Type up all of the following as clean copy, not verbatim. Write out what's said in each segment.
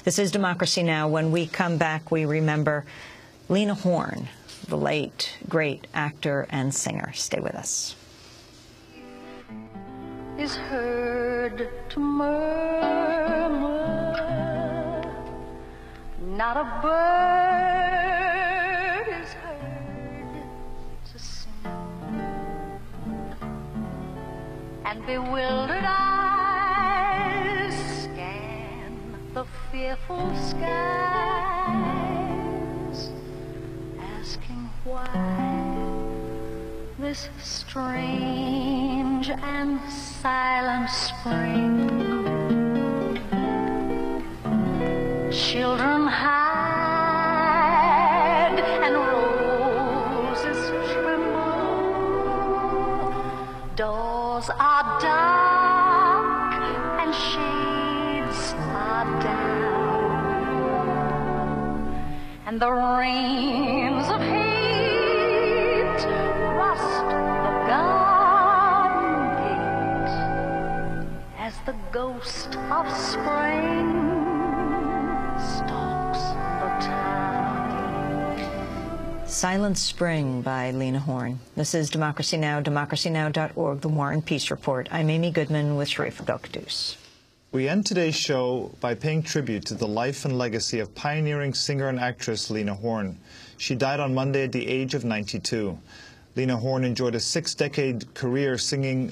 This is Democracy Now! When we come back, we remember Lena Horne, the late, great actor and singer. Stay with us. Is heard to murmur, not a bird is heard to sing, and bewildered eyes scan the fearful skies, asking why this strange and silent spring. Children hide and roses tremble. Doors are dark and shades are down, and the rains of hate rust the garden gate as the ghost of spring stalks the town. Silent Spring by Lena Horne. This is Democracy Now!, democracynow.org, The War and Peace Report. I'm Amy Goodman with Sharif Abdel-Qaddous. We end today's show by paying tribute to the life and legacy of pioneering singer and actress Lena Horne. She died on Monday at the age of 92. Lena Horne enjoyed a six-decade singing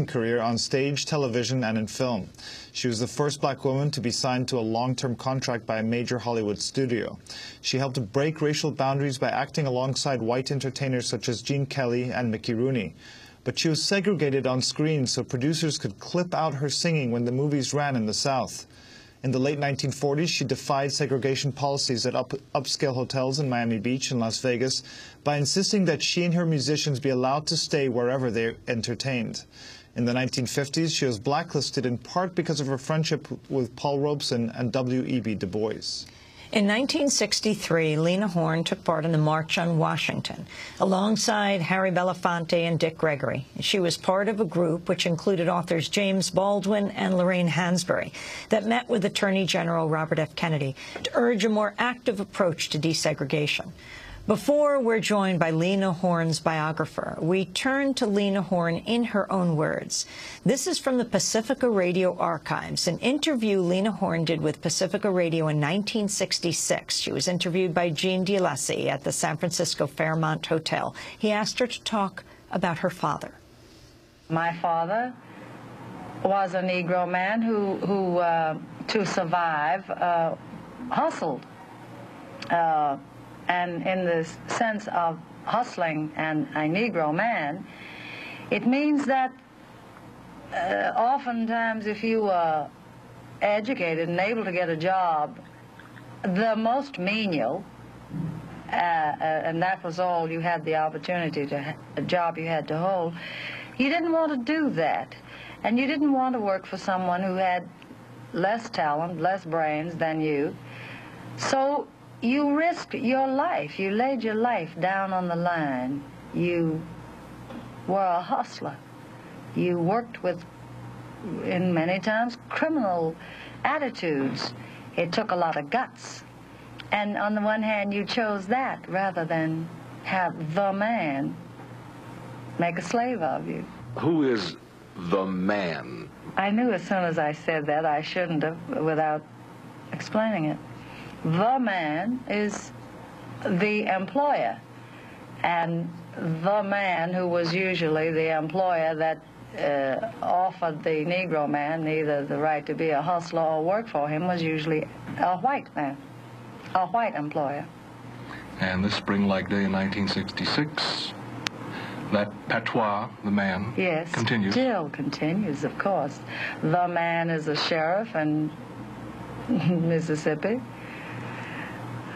career on stage, television, and in film. She was the first black woman to be signed to a long-term contract by a major Hollywood studio. She helped break racial boundaries by acting alongside white entertainers such as Gene Kelly and Mickey Rooney. But she was segregated on screen so producers could clip out her singing when the movies ran in the South. In the late 1940s, she defied segregation policies at upscale hotels in Miami Beach and Las Vegas by insisting that she and her musicians be allowed to stay wherever they entertained. In the 1950s, she was blacklisted in part because of her friendship with Paul Robeson and W.E.B. Du Bois. In 1963, Lena Horne took part in the March on Washington, alongside Harry Belafonte and Dick Gregory. She was part of a group which included authors James Baldwin and Lorraine Hansberry that met with Attorney General Robert F. Kennedy to urge a more active approach to desegregation. Before we're joined by Lena Horne's biographer, we turn to Lena Horne in her own words. This is from the Pacifica Radio archives, an interview Lena Horne did with Pacifica Radio in 1966. She was interviewed by Gene DiLessi at the San Francisco Fairmont Hotel. He asked her to talk about her father. My father was a Negro man who to survive, hustled. And in the sense of hustling and a Negro man, it means that oftentimes if you were educated and able to get a job, the most menial, and that was all you had the opportunity to, a job you had to hold, you didn't want to do that. And you didn't want to work for someone who had less talent, less brains than you. So you risked your life. You laid your life down on the line. You were a hustler. You worked with, in many times, criminal attitudes. It took a lot of guts. And on the one hand, you chose that rather than have the man make a slave of you. Who is the man? I knew as soon as I said that I shouldn't have without explaining it. The man is the employer, and the man who was usually the employer that offered the Negro man either the right to be a hustler or work for him was usually a white man, a white employer. And this spring-like day in 1966, that patois, the man, yes, continues. Still continues, of course. The man is a sheriff in Mississippi.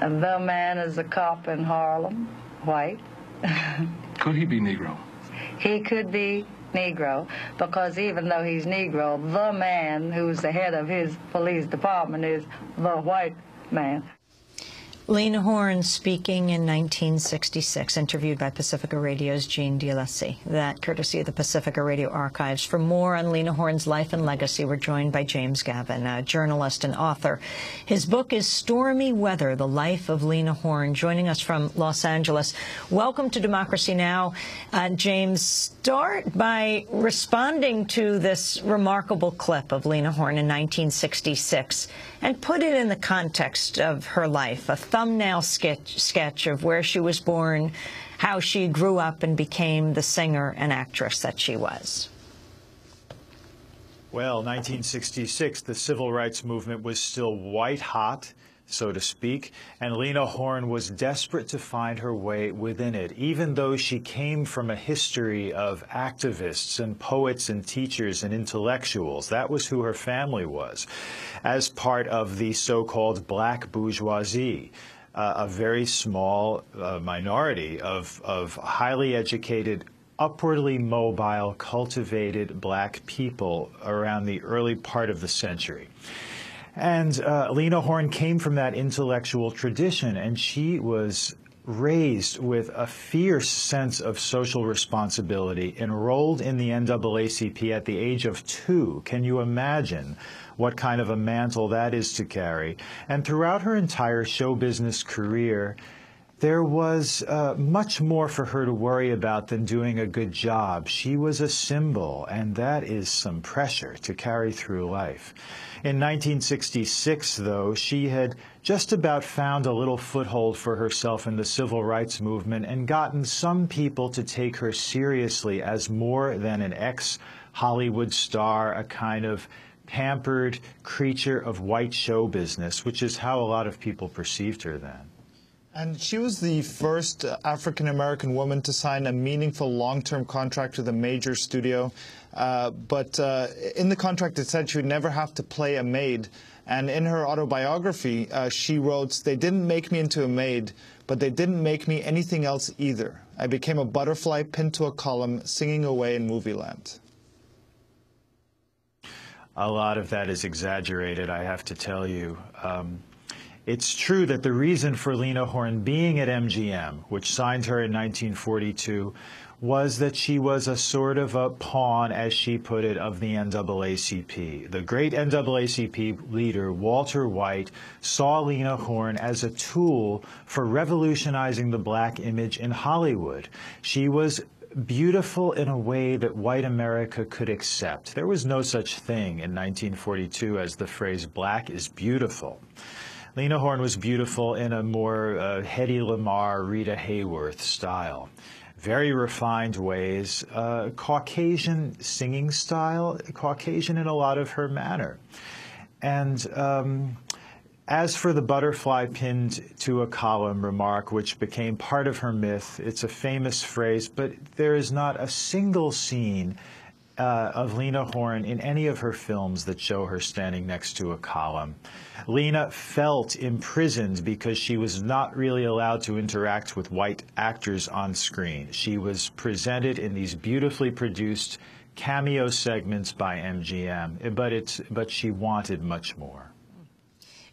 And the man is a cop in Harlem, white. Could he be Negro? He could be Negro, because even though he's Negro, the man who's the head of his police department is the white man. Lena Horne speaking in 1966, interviewed by Pacifica Radio's Jean DeLacy. That courtesy of the Pacifica Radio Archives. For more on Lena Horne's life and legacy, we're joined by James Gavin, a journalist and author. His book is Stormy Weather, The Life of Lena Horne, joining us from Los Angeles. Welcome to Democracy Now! James, start by responding to this remarkable clip of Lena Horne in 1966 and put it in the context of her life, a thumbnail sketch of where she was born, how she grew up and became the singer and actress that she was. Well, 1966, the civil rights movement was still white hot, so to speak, and Lena Horne was desperate to find her way within it, even though she came from a history of activists and poets and teachers and intellectuals. That was who her family was, as part of the so-called black bourgeoisie, a very small minority of highly educated, upwardly mobile, cultivated black people around the early part of the century. And Lena Horne came from that intellectual tradition, and she was raised with a fierce sense of social responsibility, enrolled in the NAACP at the age of 2. Can you imagine what kind of a mantle that is to carry? And throughout her entire show business career, there was much more for her to worry about than doing a good job. She was a symbol, and that is some pressure to carry through life. In 1966, though, she had just about found a little foothold for herself in the civil rights movement and gotten some people to take her seriously as more than an ex-Hollywood star, a kind of pampered creature of white show business, which is how a lot of people perceived her then. And she was the first African-American woman to sign a meaningful long-term contract with a major studio. But in the contract, it said she would never have to play a maid. And in her autobiography, she wrote, "They didn't make me into a maid, but they didn't make me anything else either. I became a butterfly pinned to a column, singing away in movie land." A lot of that is exaggerated, I have to tell you. It's true that the reason for Lena Horne being at MGM, which signed her in 1942, was that she was a sort of a pawn, as she put it, of the NAACP. The great NAACP leader, Walter White, saw Lena Horne as a tool for revolutionizing the black image in Hollywood. She was beautiful in a way that white America could accept. There was no such thing in 1942 as the phrase "black is beautiful." Lena Horne was beautiful in a more Hedy Lamarr, Rita Hayworth style. Very refined ways, Caucasian singing style, Caucasian in a lot of her manner. And as for the butterfly pinned to a column remark, which became part of her myth, it's a famous phrase, but there is not a single scene of Lena Horne in any of her films that show her standing next to a column. Lena felt imprisoned because she was not really allowed to interact with white actors on screen. She was presented in these beautifully produced cameo segments by MGM, but she wanted much more.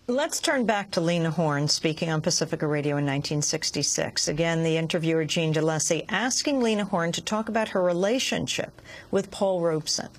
Let's turn back to Lena Horne speaking on Pacifica Radio in 1966. Again, the interviewer Jean DeLacy asking Lena Horne to talk about her relationship with Paul Robeson.